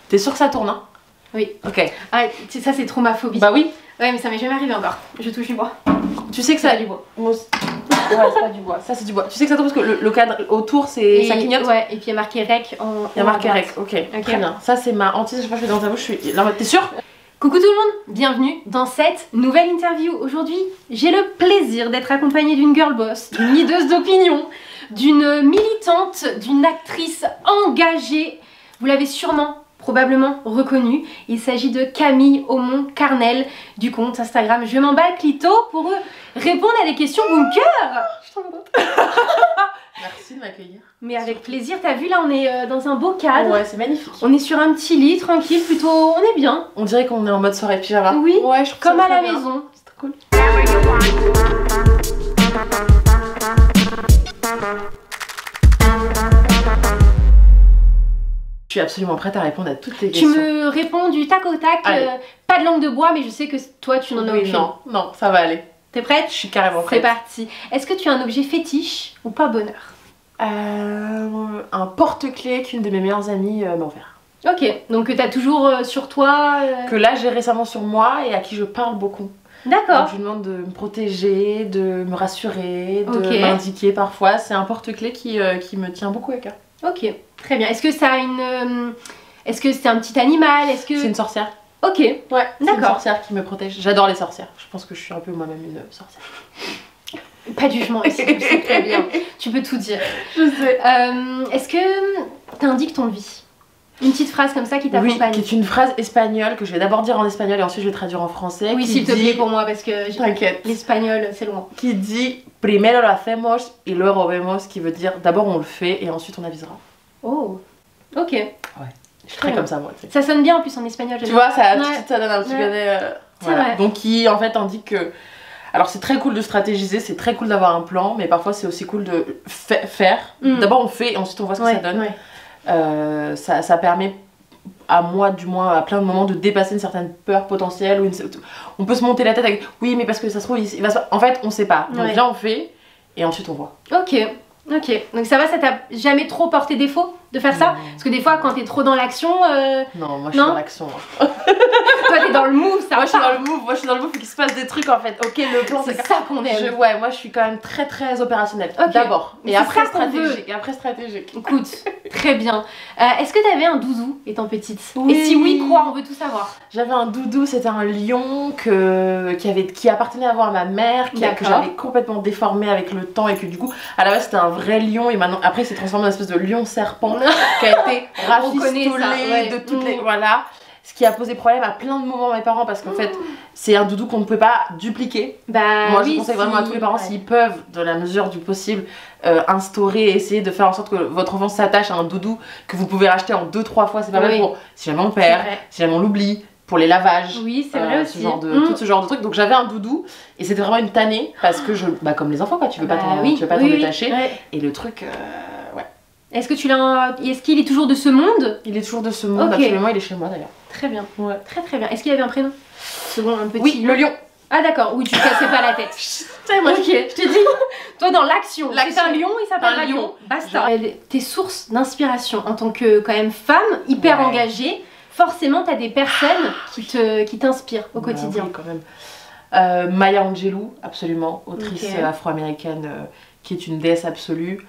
T'es sûre que ça tourne, hein? Oui. Ok. Ah, ça c'est trop ma phobie. Bah oui. Ouais, mais ça m'est jamais arrivé encore. Je touche du bois. Tu sais que ça... C'est du bois. Ouais, c'est pas du bois. Ça, c'est du bois. Tu sais que ça tourne parce que le cadre autour, c'est ça clignote. Ouais, et puis il y a marqué rec en. Il y a marqué rec, ok. Très bien. Ça, c'est ma hantise. Je sais pas, je suis dans ta bouche, je suis là. T'es sûre? Coucou tout le monde, bienvenue dans cette nouvelle interview. Aujourd'hui, j'ai le plaisir d'être accompagnée d'une girl boss, d'une leaduse d'opinion, d'une militante, d'une actrice engagée. Vous l'avez sûrement, probablement reconnue. Il s'agit de Camille Aumont-Carnel du compte Instagram Je m'emballe Clito pour répondre à des questions bunker. Je suis trop contente. Merci de m'accueillir. Mais avec plaisir, t'as vu là on est dans un beau cadre. Ouais, c'est magnifique. On est sur un petit lit, tranquille, plutôt, on est bien. On dirait qu'on est en mode soirée pyjama. Oui, ouais, je trouve comme ça à la très bien. maison. C'est trop cool. Je suis absolument prête à répondre à toutes tes questions. Tu me réponds du tac au tac, pas de langue de bois, mais je sais que toi tu n'en as aucune. Non, ça va aller. T'es prête? Je suis carrément prête. C'est parti. Est-ce que tu as un objet fétiche ou pas bonheur? Un porte-clés qu'une de mes meilleures amies m'a offert. Ok, donc que t'as toujours sur toi. Que là j'ai récemment sur moi et à qui je parle beaucoup. D'accord. Je lui demande de me protéger, de me rassurer, de m'indiquer parfois. C'est un porte-clés qui me tient beaucoup à cœur. Ok, très bien. Est-ce que ça a une... Est-ce que c'est un petit animal? Est-ce que... C'est une sorcière. Ok, ouais, c'est une d'accord. sorcière qui me protège. J'adore les sorcières. Je pense que je suis un peu moi-même une sorcière. Pas de jugement ici, je sais très bien. Tu peux tout dire. Je sais. Est-ce que t'indiques ton vie? Une petite phrase comme ça qui t'accompagne. Oui, qui est une phrase espagnole que je vais d'abord dire en espagnol et ensuite je vais traduire en français. Oui, s'il te plaît pour moi parce que t'inquiète. L'espagnol c'est loin. Qui dit primero lo hacemos y luego vemos, qui veut dire d'abord on le fait et ensuite on avisera. Oh, ok. Ouais. Je suis très comme ça moi. Tu sais. Ça sonne bien en plus en espagnol. Tu vois, ça donne un petit côté. Voilà. Donc qui en fait indique que. Alors c'est très cool de stratégiser, c'est très cool d'avoir un plan, mais parfois c'est aussi cool de faire. D'abord on fait et ensuite on voit ce que ça donne. Ouais. Ça permet à moi du moins à plein de moments de dépasser une certaine peur potentielle. Ou on peut se monter la tête avec oui mais parce que ça se trouve il va se... En fait on sait pas. Donc viens on fait et ensuite on voit. Ok. Ok, donc ça va, ça t'a jamais trop porté défaut de faire ça? Parce que des fois quand t'es trop dans l'action... Non, moi je suis dans l'action. Toi t'es dans le move, ça. Moi je suis dans le move, faut qu'il se passe des trucs en fait. Ok, le plan c'est ça qu'on aime. Ouais, moi je suis quand même très opérationnelle. D'abord. Et après stratégique. Écoute, très bien. Est-ce que t'avais un doudou étant petite? Oui. Et si oui, quoi? On veut tout savoir. J'avais un doudou, c'était un lion qui appartenait avant à ma mère, que j'avais complètement déformé avec le temps et que du coup, à la base c'était un vrai lion et maintenant, après il s'est transformé en une espèce de lion serpent qui a été rafistolé de toutes les... Voilà. Ce qui a posé problème à plein de moments à mes parents parce qu'en fait c'est un doudou qu'on ne peut pas dupliquer. Moi je conseille vraiment à tous les parents s'ils peuvent, dans la mesure du possible, instaurer et essayer de faire en sorte que votre enfant s'attache à un doudou que vous pouvez racheter en 2-3 fois. C'est pas mal pour si jamais on perd, si jamais on l'oublie, pour les lavages. Oui, c'est vrai aussi. Tout ce genre de trucs. Donc j'avais un doudou et c'était vraiment une tannée parce que comme les enfants quoi, tu veux pas t'en détacher. Et le truc, Est-ce que tu l'as... Est-ce qu'il est toujours de ce monde? Il est toujours de ce monde, absolument, il est chez moi d'ailleurs. Très bien, très bien. Est-ce qu'il avait un prénom? Second, un petit... Oui, le lion. Ah d'accord, oui, tu cassais pas la tête. Moi, je te dis, toi dans l'action, c'est un lion, il s'appelle un lion. Basta. Tes sources d'inspiration en tant que quand même femme, hyper engagée, forcément t'as des personnes qui t'inspirent au quotidien. Oui, quand même. Maya Angelou, absolument, autrice afro-américaine qui est une déesse absolue.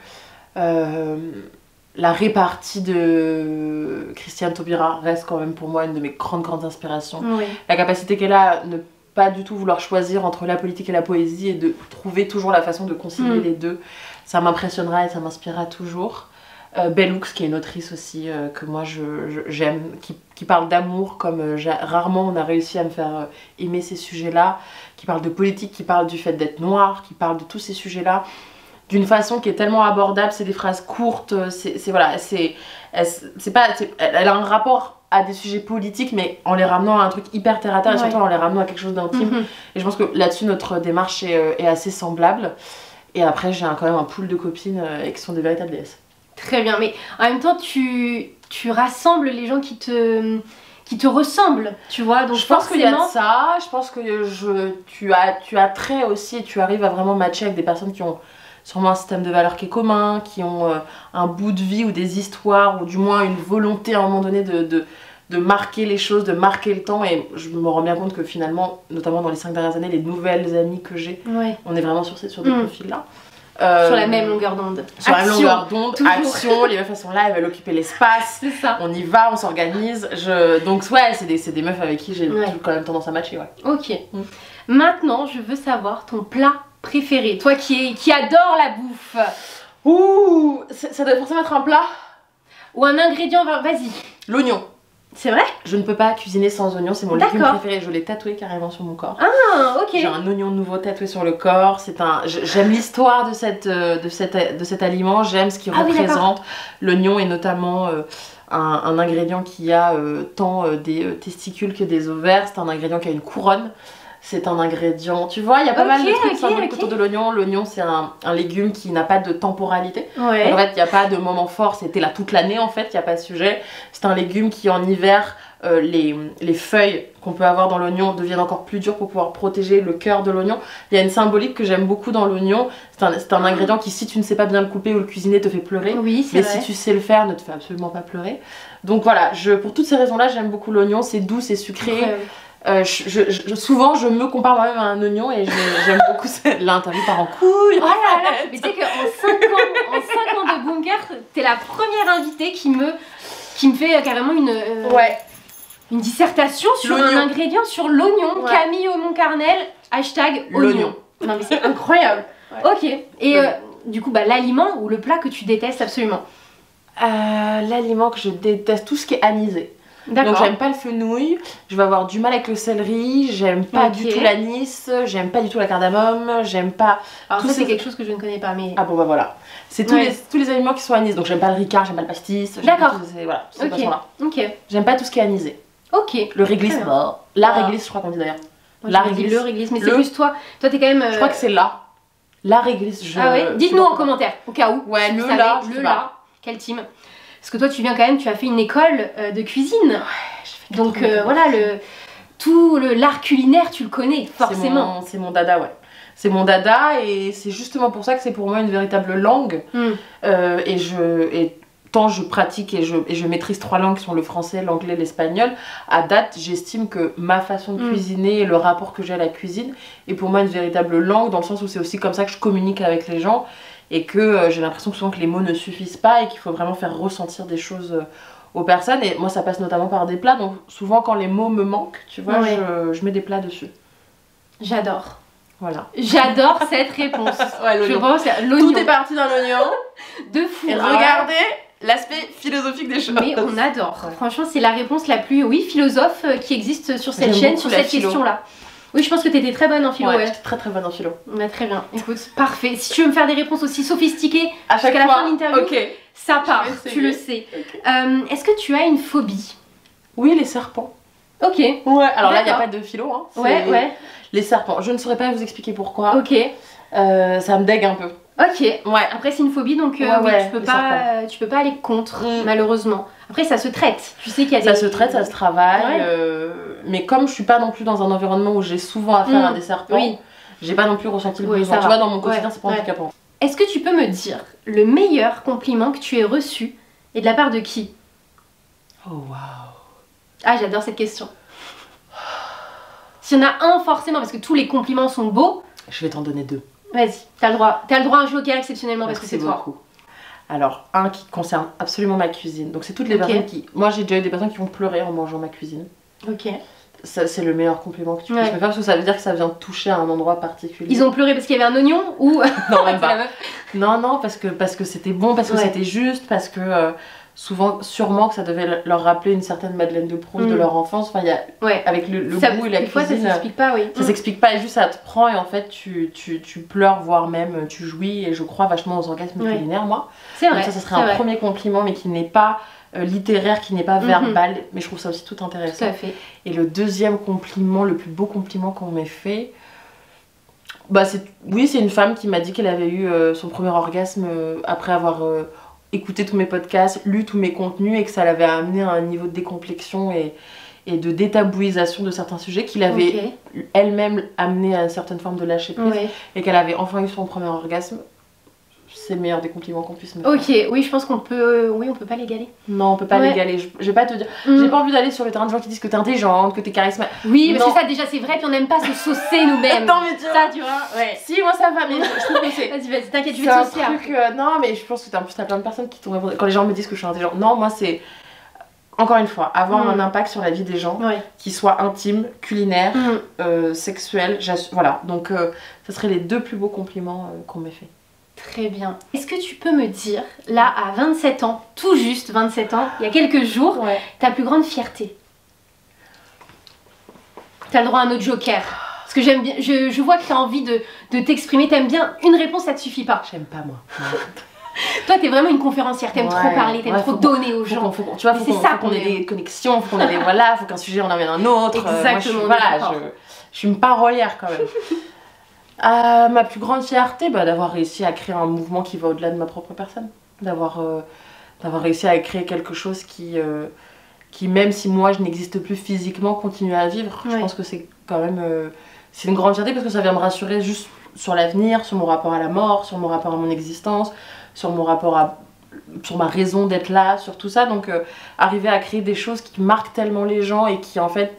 La répartie de Christiane Taubira reste quand même pour moi une de mes grandes inspirations. La capacité qu'elle a à ne pas du tout vouloir choisir entre la politique et la poésie et de trouver toujours la façon de concilier les deux, ça m'impressionnera et ça m'inspirera toujours. Bell Hooks qui est une autrice aussi que moi j'aime, qui parle d'amour comme rarement on a réussi à me faire aimer ces sujets-là, qui parle de politique, qui parle du fait d'être noir, qui parle de tous ces sujets-là d'une façon qui est tellement abordable, c'est des phrases courtes, elle a un rapport à des sujets politiques mais en les ramenant à un truc hyper terre à terre et surtout en les ramenant à quelque chose d'intime. Et je pense que là-dessus notre démarche est assez semblable. Et après j'ai quand même un pool de copines qui sont des véritables déesses. Très bien, mais en même temps tu rassembles les gens qui te ressemblent, tu vois, donc je pense qu'il y a de ça, je pense que tu as trait aussi et tu arrives à vraiment matcher avec des personnes qui ont sûrement un système de valeurs qui est commun, qui ont un bout de vie ou des histoires ou du moins une volonté à un moment donné de marquer les choses, de marquer le temps. Et je me rends bien compte que finalement, notamment dans les 5 dernières années, les nouvelles amies que j'ai, on est vraiment sur des profils-là. Sur la même longueur d'onde. Sur la même longueur d'onde, action, les meufs elles sont là, elles veulent occuper l'espace. C'est ça. On y va, on s'organise. Donc ouais, c'est des meufs avec qui j'ai quand même tendance à matcher. Ouais. Ok. Maintenant, je veux savoir ton plat préféré. Toi qui adore la bouffe. Ouh, ça doit forcément être un plat. Ou un ingrédient, vas-y. L'oignon. C'est vrai? Je ne peux pas cuisiner sans oignon, c'est mon légume préféré, je l'ai tatoué carrément sur mon corps. Ah, ok. J'ai un oignon nouveau tatoué sur le corps, j'aime l'histoire de cet aliment, j'aime ce qu'il représente. L'oignon est notamment un ingrédient qui a tant des testicules que des ovaires, c'est un ingrédient qui a une couronne. C'est un ingrédient, tu vois, il y a pas mal de trucs symboliques autour de l'oignon. L'oignon, c'est un légume qui n'a pas de temporalité. Ouais. En fait, il n'y a pas de moment fort, c'était là toute l'année en fait, il n'y a pas de sujet. C'est un légume qui en hiver, les feuilles qu'on peut avoir dans l'oignon deviennent encore plus dures pour pouvoir protéger le cœur de l'oignon. Il y a une symbolique que j'aime beaucoup dans l'oignon. C'est un ingrédient qui, si tu ne sais pas bien le couper ou le cuisiner, te fait pleurer. Oui, mais si tu sais le faire, ne te fait absolument pas pleurer. Donc voilà, pour toutes ces raisons-là, j'aime beaucoup l'oignon. C'est doux, c'est sucré. Souvent je me compare moi-même à un oignon et j'aime beaucoup l'interview part en couille. Oh là là. Mais tu sais qu'en 5 ans de bunker, t'es la première invitée qui me fait carrément une dissertation sur un ingrédient, sur l'oignon. Camille Moncarnel, #oignon. Non mais c'est incroyable. Ok. Et du coup l'aliment ou le plat que tu détestes absolument? L'aliment que je déteste, tout ce qui est anisé. Donc j'aime pas le fenouil, je vais avoir du mal avec le céleri, j'aime pas du tout l'anis, j'aime pas du tout la cardamome, j'aime pas... Alors ça c'est quelque chose que je ne connais pas mais... Ah bon bah voilà, c'est tous les aliments qui sont anis, donc j'aime pas le ricard, j'aime pas le pastis, d'accord. Voilà, ces façons-là. Ok. J'aime pas tout ce qui est anisé. Ok. Le réglisse, la réglisse je crois qu'on dit d'ailleurs. La réglisse. Le réglisse, mais c'est plus toi t'es quand même... Je crois que c'est la réglisse. Ah ouais, dites-nous en commentaire, au cas où. Ouais, le là, quel team? Parce que toi tu viens quand même, tu as fait une école de cuisine. Ouais, j'ai fait donc voilà, l'art culinaire tu le connais forcément. C'est mon dada, ouais. C'est mon dada et c'est justement pour ça que c'est pour moi une véritable langue. Et tant je pratique et je maîtrise 3 langues qui sont le français, l'anglais, l'espagnol, à date j'estime que ma façon de cuisiner et le rapport que j'ai à la cuisine est pour moi une véritable langue, dans le sens où c'est aussi comme ça que je communique avec les gens. Et que j'ai l'impression que souvent que les mots ne suffisent pas et qu'il faut vraiment faire ressentir des choses aux personnes. Et moi ça passe notamment par des plats, donc souvent quand les mots me manquent, tu vois, je mets des plats dessus. J'adore. Voilà. J'adore cette réponse. Ouais, je pense l'oignon. Tout est parti d'un oignon. De fou. Et regardez l'aspect philosophique des choses. Mais on adore. Ouais. Franchement c'est la réponse la plus philosophe qui existe sur cette chaîne, sur cette question-là. Oui, je pense que t'étais très bonne en philo, ouais. J'étais très bonne en philo. Bah, très bien, écoute, parfait. Si tu veux me faire des réponses aussi sophistiquées jusqu'à la fin de l'interview, ça part, tu le sais. Est-ce que tu as une phobie? Oui, les serpents. Ok. Ouais, alors là, il n'y a pas de philo, hein. Ouais. Les serpents, je ne saurais pas vous expliquer pourquoi. Ok. Ça me dégue un peu. Ok. Ouais. Après, c'est une phobie, donc tu peux pas aller contre, malheureusement. Après, ça se traite. Tu sais qu'il y a ça se traite, ça se travaille. Mais comme je suis pas non plus dans un environnement où j'ai souvent affaire à des serpents, j'ai pas non plus ressenti le besoin. Tu vois, dans mon quotidien, c'est pas handicapant. Est-ce que tu peux me dire le meilleur compliment que tu aies reçu et de la part de qui? Oh waouh. Ah, j'adore cette question. S'il y en a un forcément, parce que tous les compliments sont beaux. Je vais t'en donner 2. Vas-y, t'as le droit. T'as le droit à un joker exceptionnellement parce que c'est toi. Beaucoup. Alors, un qui concerne absolument ma cuisine. Donc c'est toutes les personnes qui... Moi j'ai déjà eu des personnes qui ont pleuré en mangeant ma cuisine. Ok. C'est le meilleur compliment que tu puisses me faire parce que ça veut dire que ça vient toucher à un endroit particulier. Ils ont pleuré parce qu'il y avait un oignon ou... Non, même pas. Non, parce que c'était bon, parce que c'était juste, parce que souvent, sûrement que ça devait leur rappeler une certaine Madeleine de Proust de leur enfance. Enfin, il y a, avec le goût et la cuisine... Des fois, ça s'explique pas, Ça s'explique pas, et juste ça te prend, et en fait, tu pleures, voire même tu jouis, et je crois vachement aux orgasmes culinaires, moi. C'est vrai. Donc ça serait un premier compliment, mais qui n'est pas littéraire, qui n'est pas verbal, mais je trouve ça aussi tout intéressant. Tout à fait. Et le deuxième compliment, le plus beau compliment qu'on m'ait fait... Bah c'est une femme qui m'a dit qu'elle avait eu son premier orgasme après avoir... écouté tous mes podcasts, lu tous mes contenus et que ça l'avait amené à un niveau de décomplexion et de détabouisation de certains sujets, qu'il avait elle-même amené à une certaine forme de lâcher prise et qu'elle avait enfin eu son premier orgasme. c'est le meilleur des compliments qu'on puisse me faire. Ok, oui, je pense qu'on peut... Oui, on peut pas l'égaler. Non, on peut pas l'égaler. Je vais pas te dire... J'ai pas envie d'aller sur le terrain de gens qui disent que t'es intelligente, que t'es charismatique. Oui, parce que ça, déjà, c'est vrai, puis on n'aime pas se saucer nous-mêmes. Non, mais tu vois. Ça, tu vois, ouais. Si, moi ça va, mais je trouve que c'est... Vas-y, t'inquiète, je vais C'est te un saucer truc... non, mais je pense que en plus t'as plein de personnes qui t'ont répondu. Quand les gens me disent que je suis intelligente. Non, moi c'est... Encore une fois, avoir un impact sur la vie des gens, qui soit intime, culinaire, sexuel, voilà. Donc ça serait les 2 plus beaux compliments qu'on m'ait fait. Très bien. Est-ce que tu peux me dire, là à 27 ans, tout juste 27 ans, il y a quelques jours, ta plus grande fierté? T'as le droit à un autre joker. Parce que j'aime bien, je vois que t'as envie de t'exprimer, t'aimes bien, une réponse ça te suffit pas. J'aime pas moi. Toi t'es vraiment une conférencière, t'aimes trop parler, t'aimes trop donner aux gens. Tu vois, faut qu'on ait des connexions, faut qu'on ait des... Voilà, faut qu'un sujet en amène un autre. Exactement. Moi, je suis une parolière quand même. Ma plus grande fierté, d'avoir réussi à créer un mouvement qui va au-delà de ma propre personne. D'avoir réussi à créer quelque chose qui, même si moi je n'existe plus physiquement, continue à vivre. Je pense que c'est quand même... c'est une grande fierté parce que ça vient me rassurer juste sur l'avenir, sur mon rapport à la mort, sur mon rapport à mon existence, sur mon rapport sur ma raison d'être là, sur tout ça. Donc arriver à créer des choses qui marquent tellement les gens et qui en fait...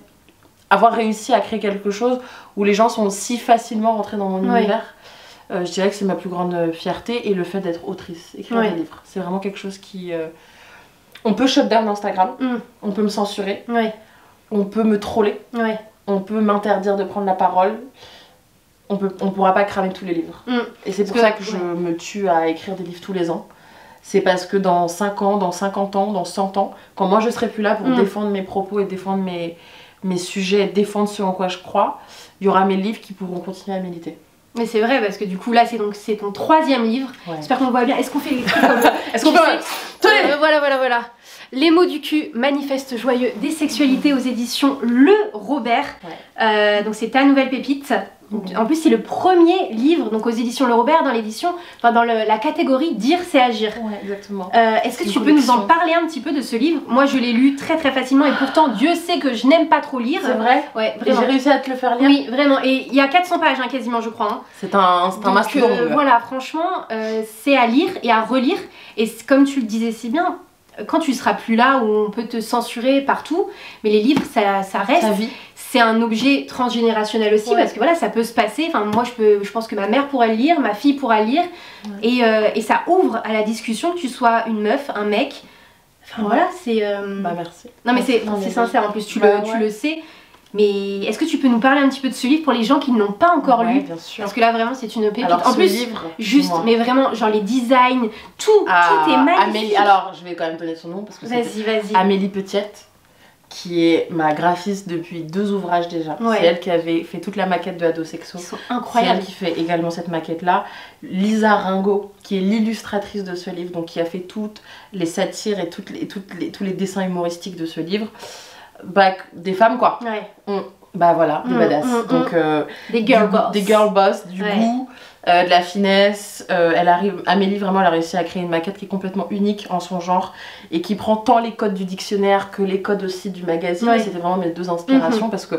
Avoir réussi à créer quelque chose où les gens sont si facilement rentrés dans mon univers, je dirais que c'est ma plus grande fierté. Et le fait d'être autrice, écrire des livres, c'est vraiment quelque chose qui... On peut shut down Instagram, on peut me censurer, on peut me troller, on peut m'interdire de prendre la parole, on pourra pas cramer tous les livres. Et c'est pour ça que je me tue à écrire des livres tous les ans. C'est parce que dans 5 ans, dans 50 ans, dans 100 ans, quand moi je serai plus là pour défendre mes propos et défendre mes sujets, défendre ce en quoi je crois, il y aura mes livres qui pourront continuer à militer. Mais c'est vrai parce que du coup là c'est ton 3e livre. J'espère qu'on voit bien. Est-ce qu'on fait les trucs comme Est-ce qu'on peut... Voilà. Les mots du cul, manifeste joyeux des sexualités aux éditions Le Robert. Donc c'est ta nouvelle pépite. En plus c'est le premier livre donc aux éditions Le Robert dans l'édition, dans la catégorie dire c'est agir. Exactement. Est-ce que tu peux nous en parler un petit peu de ce livre? Moi je l'ai lu très facilement et pourtant Dieu sait que je n'aime pas trop lire. C'est vrai? Ouais, vraiment. Et j'ai réussi à te le faire lire? Oui, vraiment. Et il y a 400 pages quasiment je crois. C'est un mastodonte. Voilà, franchement c'est à lire et à relire. Et comme tu le disais si bien, quand tu seras plus là où on peut te censurer partout, mais les livres ça reste. Ça vit. C'est un objet transgénérationnel aussi parce que voilà ça peut se passer. Enfin moi je pense que ma mère pourra le lire, ma fille pourra le lire et ça ouvre à la discussion que tu sois une meuf, un mec. Enfin voilà c'est. Merci. Non mais c'est sincère en plus tu le sais. Mais est-ce que tu peux nous parler un petit peu de ce livre pour les gens qui ne l'ont pas encore lu? Bien sûr. Parce que là vraiment c'est une pépite. Alors, en plus livre, juste mais vraiment genre les designs, tout est magnifique. Amélie, alors je vais quand même donner son nom parce que vas-y. Amélie Petiette, qui est ma graphiste depuis 2 ouvrages déjà. C'est elle qui avait fait toute la maquette de Ado Sexo. Ils sont incroyables. C'est elle qui fait également cette maquette là. Lisa Ringot, qui est l'illustratrice de ce livre, donc qui a fait toutes les satires et tous les dessins humoristiques de ce livre. Des femmes quoi. Voilà, des badass. Donc des girl boss. Des girl boss, du goût, de la finesse. Amélie vraiment elle a réussi à créer une maquette qui est complètement unique en son genre et qui prend tant les codes du dictionnaire que les codes aussi du magazine. C'était vraiment mes 2 inspirations parce que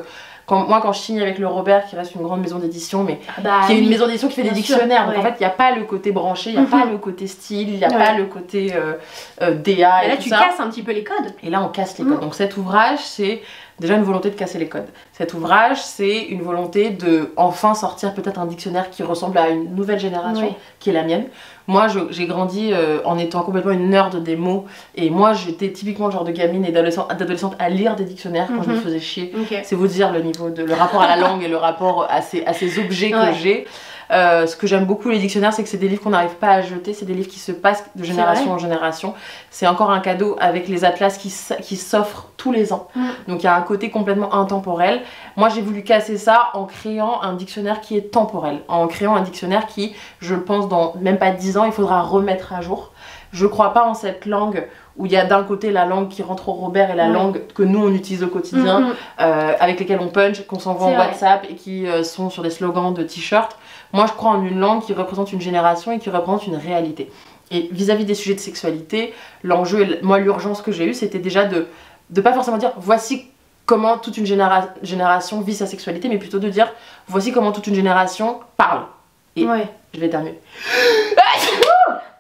quand je signe avec Le Robert, qui reste une grande maison d'édition, mais qui est une maison d'édition qui fait des dictionnaires, donc en fait il n'y a pas le côté branché, il n'y a pas le côté style, il n'y a pas le côté DA et là tout tu ça. casses un petit peu les codes. Et là on casse les codes. Donc cet ouvrage c'est déjà une volonté de casser les codes. Cet ouvrage c'est une volonté de enfin sortir peut-être un dictionnaire qui ressemble à une nouvelle génération, qui est la mienne. Moi j'ai grandi en étant complètement une nerd des mots et moi j'étais typiquement le genre de gamine et d'adolescente à lire des dictionnaires quand je me faisais chier. C'est vous dire le rapport à la langue et le rapport à ces objets que j'ai. Ce que j'aime beaucoup les dictionnaires, c'est que c'est des livres qu'on n'arrive pas à jeter, c'est des livres qui se passent de génération en génération. C'est encore un cadeau avec les atlas qui s'offrent tous les ans. Donc il y a un côté complètement intemporel. Moi j'ai voulu casser ça en créant un dictionnaire qui est temporel, en créant un dictionnaire qui, je le pense, dans même pas 10 ans, il faudra remettre à jour. Je crois pas en cette langue où il y a d'un côté la langue qui rentre au Robert et la langue que nous on utilise au quotidien, avec lesquelles on punch, qu'on s'envoie en WhatsApp et qui sont sur des slogans de t-shirts. Moi je crois en une langue qui représente une génération et qui représente une réalité. Et vis-à-vis des sujets de sexualité, l'enjeu, moi l'urgence que j'ai eue, c'était déjà de pas forcément dire voici comment toute une génération vit sa sexualité, mais plutôt de dire voici comment toute une génération parle. Et je vais éternuer.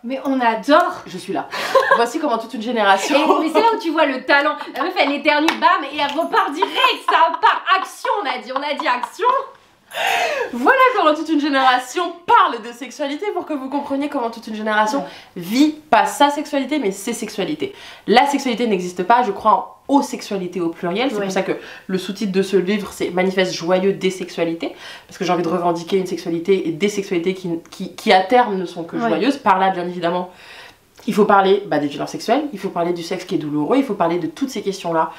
Mais on adore. Je suis là. Voici comment toute une génération... Mais c'est là où tu vois le talent. La meuf, elle éternue, bam, et elle repart direct. Ça part. Action, on a dit action. Voilà comment toute une génération parle de sexualité pour que vous compreniez comment toute une génération vit pas sa sexualité mais ses sexualités. La sexualité n'existe pas, je crois aux sexualités au pluriel, c'est pour ça que le sous-titre de ce livre c'est Manifeste joyeux des sexualités, parce que j'ai envie de revendiquer une sexualité et des sexualités qui à terme ne sont que joyeuses. Par là bien évidemment il faut parler des violences sexuelles, il faut parler du sexe qui est douloureux, il faut parler de toutes ces questions-là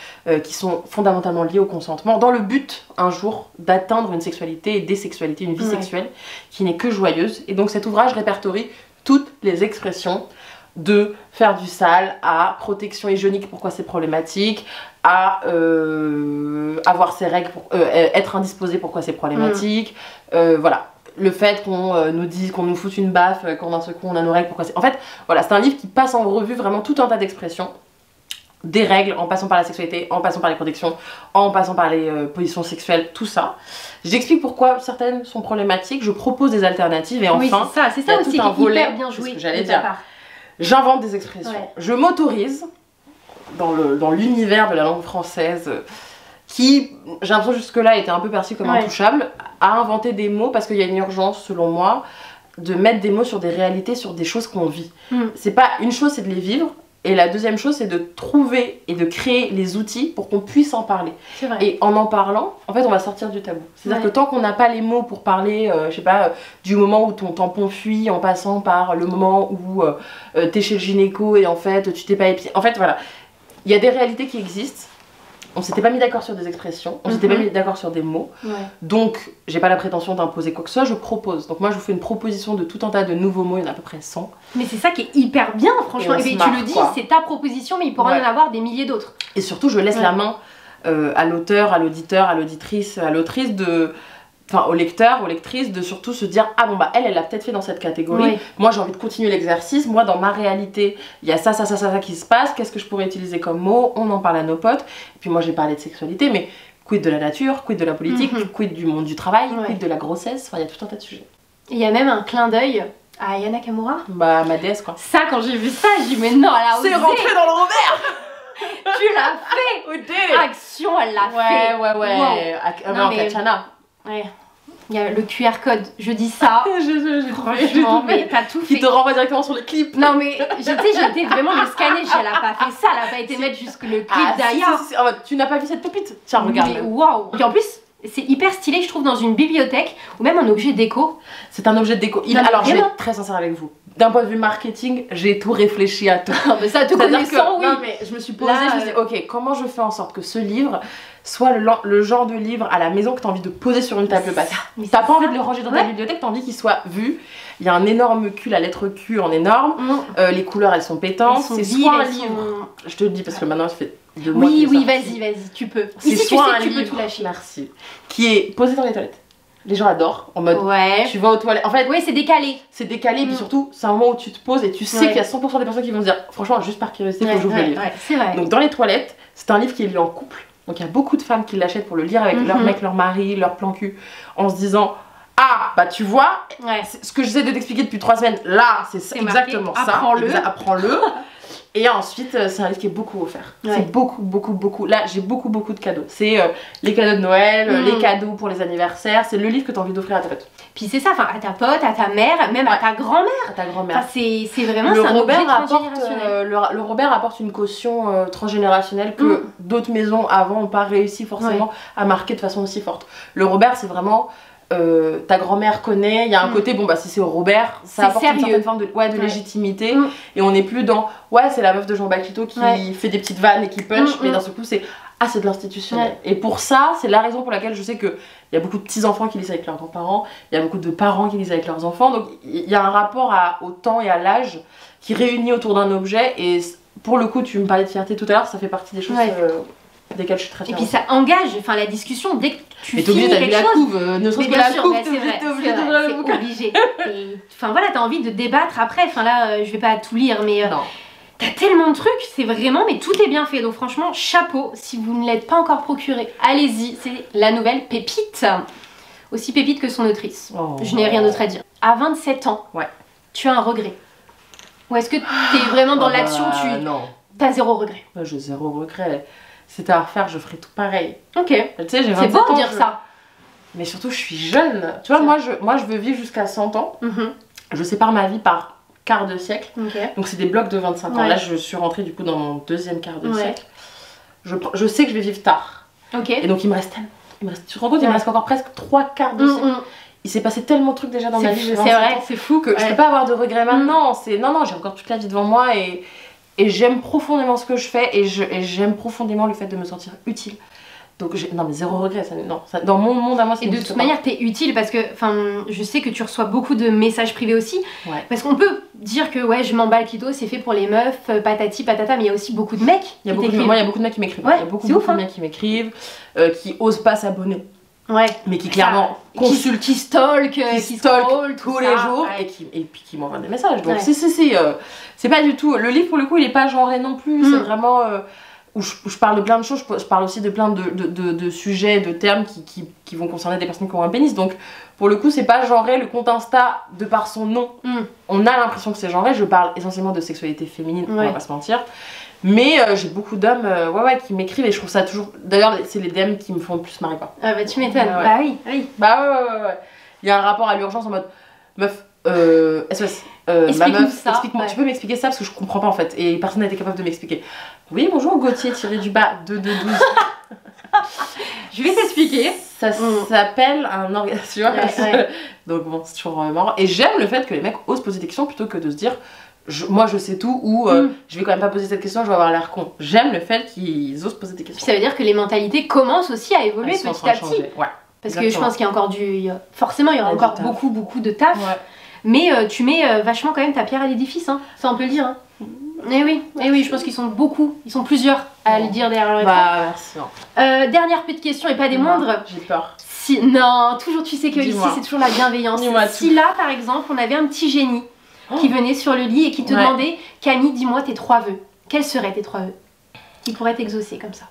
qui sont fondamentalement liées au consentement, dans le but, un jour, d'atteindre une sexualité et des sexualités, une vie sexuelle qui n'est que joyeuse. Et donc cet ouvrage répertorie toutes les expressions de faire du sale à protection hygiénique, pourquoi c'est problématique, à avoir ses règles, être indisposé, pourquoi c'est problématique, voilà. Le fait qu'on nous dise, qu'on nous foute une baffe, quand d'un seul coup on a nos règles, pourquoi c'est... En fait, voilà, c'est un livre qui passe en revue vraiment tout un tas d'expressions, des règles, en passant par la sexualité, en passant par les protections, en passant par les positions sexuelles, tout ça. J'explique pourquoi certaines sont problématiques, je propose des alternatives, et enfin, c'est ça aussi qui est hyper bien joué. C'est ce que j'allais dire. J'invente des expressions. Je m'autorise, dans l'univers de la langue française, qui, j'ai l'impression jusque-là, était un peu perçu comme intouchable, à inventer des mots parce qu'il y a une urgence, selon moi, de mettre des mots sur des réalités, sur des choses qu'on vit. C'est pas une chose, c'est de les vivre, et la deuxième chose, c'est de trouver et de créer les outils pour qu'on puisse en parler. Et en parlant, en fait, on va sortir du tabou. C'est-à-dire que tant qu'on n'a pas les mots pour parler, je sais pas, du moment où ton tampon fuit, en passant par le moment où t'es chez le gynéco et en fait, tu t'es pas épié. En fait, voilà, il y a des réalités qui existent. On s'était pas mis d'accord sur des expressions, on s'était pas mis d'accord sur des mots, donc j'ai pas la prétention d'imposer quoi que ce soit, je propose. Donc moi je vous fais une proposition de tout un tas de nouveaux mots, il y en a à peu près 100. Mais c'est ça qui est hyper bien franchement, et tu le dis, c'est ta proposition mais il pourra en avoir des milliers d'autres. Et surtout je laisse la main à l'auteur, à l'auditeur, à l'auditrice, à l'autrice de... Enfin, au lecteur, aux lectrices, de surtout se dire ah bon bah elle l'a peut-être fait dans cette catégorie, moi j'ai envie de continuer l'exercice, moi dans ma réalité il y a ça qui se passe, qu'est-ce que je pourrais utiliser comme mot, on en parle à nos potes, et puis moi j'ai parlé de sexualité, mais quid de la nature, quid de la politique, quid du monde du travail, quid de la grossesse, enfin il y a tout un tas de sujets. Il y a même un clin d'œil à Aya Nakamura. Bah ma déesse quoi. Ça quand j'ai vu ça, j'ai dit mais non elle a osé. C'est rentré dans le Robert. Tu l'as fait. Action elle l'a fait. Ouais. Katjana. Ouais. Il y a le QR code, je dis ça. Franchement, mais t'as tout fait. Qui te renvoie directement sur le clip. Non, mais j'ai été vraiment le scanner. Elle a pas fait ça, elle a pas été mettre jusque le clip d'ailleurs. Tu n'as pas vu cette pépite? Tiens, regarde. Mais waouh! Et en plus, c'est hyper stylé, je trouve, dans une bibliothèque ou même un objet déco. C'est un objet de déco. Alors, je vais être très sincère avec vous. D'un point de vue marketing, j'ai tout réfléchi à tout. Mais ça, te connaissant, oui. Non, mais je me suis posée, je me suis dit, ok, comment je fais en sorte que ce livre soit le genre de livre à la maison que tu as envie de poser sur une table basse. T'as pas envie de le ranger dans ta bibliothèque, t'as envie qu'il soit vu. Il y a un énorme cul, la lettre Q en énorme. Les couleurs, elles sont pétantes. C'est soit un livre. Je te le dis parce que maintenant, je fais 2 mois. Oui, vas-y, tu peux. C'est soit un livre, tu peux tout lâcher. Merci. Qui est posé dans les toilettes. Les gens adorent, en mode tu vas aux toilettes. En fait, c'est décalé. C'est décalé, et puis surtout, c'est un moment où tu te poses et tu sais qu'il y a 100% des personnes qui vont se dire, franchement, juste par curiosité, faut que j'ouvre le livre. C'est vrai. Donc, dans les toilettes, c'est un livre qui est lu en couple. Donc, il y a beaucoup de femmes qui l'achètent pour le lire avec leur mec, leur mari, leur plan cul, en se disant, ah, bah tu vois, ce que j'essaie de t'expliquer depuis 3 semaines, là, c'est exactement ça. Apprends-le. Et ensuite, c'est un livre qui est beaucoup offert. C'est beaucoup. Là, j'ai beaucoup de cadeaux. C'est les cadeaux de Noël, les cadeaux pour les anniversaires. C'est le livre que tu as envie d'offrir à ta pote. Puis c'est ça, à ta pote, à ta mère, même à ta grand-mère. C'est vraiment un objet transgénérationnel. Le Robert apporte une caution transgénérationnelle que d'autres maisons avant n'ont pas réussi forcément à marquer de façon aussi forte. Le Robert, c'est vraiment... ta grand-mère connaît, il y a un côté, bon bah si c'est au Robert, ça apporte une certaine forme de légitimité, et on n'est plus dans, c'est la meuf de Jean Baclito qui fait des petites vannes et qui punch, mais d'un seul coup c'est, c'est de l'institutionnel. Et pour ça, c'est la raison pour laquelle je sais qu'il y a beaucoup de petits-enfants qui lisent avec leurs grands-parents, il y a beaucoup de parents qui lisent avec leurs enfants, donc il y a un rapport au temps et à l'âge qui réunit autour d'un objet, et pour le coup, tu me parlais de fierté tout à l'heure, ça fait partie des choses... desquelles je suis très fière. Et puis ça engage, la discussion, dès que tu finis quelque chose... ne serait-ce que la couve, t'es obligé d'ouvrir le bouquin. Enfin voilà, t'as envie de débattre après, là, je vais pas tout lire, mais... T'as tellement de trucs, c'est vraiment, mais tout est bien fait. Donc franchement, chapeau, si vous ne l'êtes pas encore procuré, allez-y, c'est la nouvelle pépite. Aussi pépite que son autrice. Je n'ai rien d'autre à dire. À 27 ans, tu as un regret. Ou est-ce que t'es vraiment dans l'action, Non. T'as zéro regret? J'ai zéro regret. Si c'était à refaire, je ferais tout pareil. Ok. Tu sais, j'ai 27 ans. C'est beau de dire ça. Mais surtout, je suis jeune. Tu vois, moi, je veux vivre jusqu'à 100 ans. Je sépare ma vie par quart de siècle. Donc, c'est des blocs de 25 ans. Là, je suis rentrée du coup dans mon deuxième quart de siècle. Je sais que je vais vivre tard. Et donc, il me reste tellement. Tu te rends compte, il me reste encore presque 3 quarts de siècle. Il s'est passé tellement de trucs déjà dans ma vie. C'est vrai, c'est fou. Que je peux pas avoir de regrets maintenant. Non, j'ai encore toute la vie devant moi et j'aime profondément ce que je fais et j'aime profondément le fait de me sentir utile. Donc non mais zéro regret, dans mon monde à moi c'est. Et de toute manière t'es utile parce que je sais que tu reçois beaucoup de messages privés aussi. Parce qu'on peut dire que je m'emballe clito, c'est fait pour les meufs, patati patata, mais il y a aussi beaucoup de mecs. Il y a beaucoup de mecs qui m'écrivent. Il y a beaucoup de mecs qui m'écrivent, qui osent pas s'abonner. Mais qui clairement consultent, qui stalk, qui scroll tous les jours et puis qui m'envoient des messages. Donc c'est pas du tout. Le livre pour le coup il est pas genré non plus, c'est vraiment où je parle de plein de choses, je parle aussi de plein de sujets, de termes qui vont concerner des personnes qui ont un pénis. Donc pour le coup c'est pas genré, le compte Insta de par son nom, on a l'impression que c'est genré. Je parle essentiellement de sexualité féminine, on va pas se mentir. Mais j'ai beaucoup d'hommes qui m'écrivent et je trouve ça toujours. D'ailleurs, c'est les DM qui me font le plus marrer quoi. Ah bah tu m'étonnes. Bah oui. Ouais. Il y a un rapport à l'urgence en mode meuf, SOS. Ma meuf, explique-moi. Tu peux m'expliquer ça parce que je comprends pas en fait et personne n'a été capable de m'expliquer. Oui, bonjour Gauthier _, 2212. Je vais t'expliquer. Ça s'appelle un orgasme, tu vois. Donc bon, c'est toujours marrant. Et j'aime le fait que les mecs osent poser des questions plutôt que de se dire. Moi je sais tout ou je vais quand même pas poser cette question, je vais avoir l'air con. J'aime le fait qu'ils osent poser des questions. Puis ça veut dire que les mentalités commencent aussi à évoluer petit à petit. Parce que je pense qu'il y a encore forcément il y aura encore beaucoup de taf. Mais tu mets vachement quand même ta pierre à l'édifice, hein. Ça on peut le dire. Hein. Et oui, je pense qu'ils sont beaucoup, ils sont plusieurs à le dire derrière leur écran. Merci. Dernière petite question et pas des moindres. J'ai peur. Non, toujours tu sais que ici c'est toujours la bienveillance. Si là par exemple on avait un petit génie qui venait sur le lit et qui te demandait Camille, dis-moi tes 3 vœux. Quels seraient tes 3 vœux qui pourraient t'exaucer comme ça?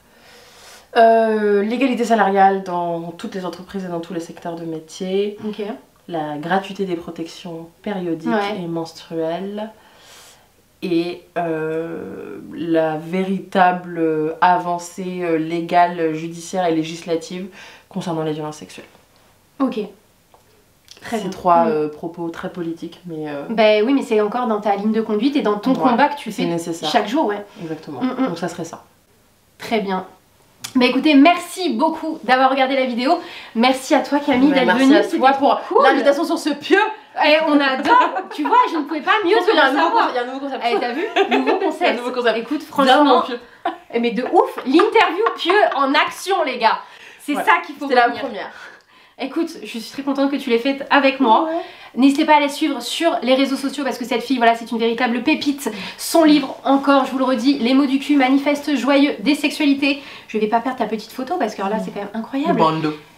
L'égalité salariale dans toutes les entreprises et dans tous les secteurs de métier. La gratuité des protections périodiques et menstruelles. Et la véritable avancée légale, judiciaire et législative concernant les violences sexuelles. C'est 3 propos très politiques, mais... Bah oui, mais c'est encore dans ta ligne de conduite et dans ton combat que tu fais chaque jour, Exactement. Donc ça serait ça. Très bien. Bah écoutez, merci beaucoup d'avoir regardé la vidéo. Merci à toi Camille d'être venue. Merci à toi pour l'invitation sur ce pieu. Et on adore. Tu vois, je ne pouvais pas mieux te le savoir. Il y a un nouveau concept. T'as vu? Nouveau concept. Écoute, franchement, mais de ouf, l'interview pieu en action les gars. C'est ça qu'il faut. C'est la première. Écoute, je suis très contente que tu l'aies faite avec moi. N'hésitez pas à la suivre sur les réseaux sociaux parce que cette fille, voilà, c'est une véritable pépite. Son livre, encore, je vous le redis, Les mots du cul, manifeste joyeux des sexualités. Je vais pas perdre ta petite photo parce que là, c'est quand même incroyable.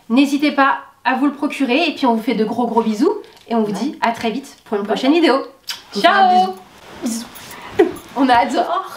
N'hésitez pas à vous le procurer et puis on vous fait de gros bisous et on vous dit à très vite pour une prochaine vidéo. Ciao. Bisous. On adore.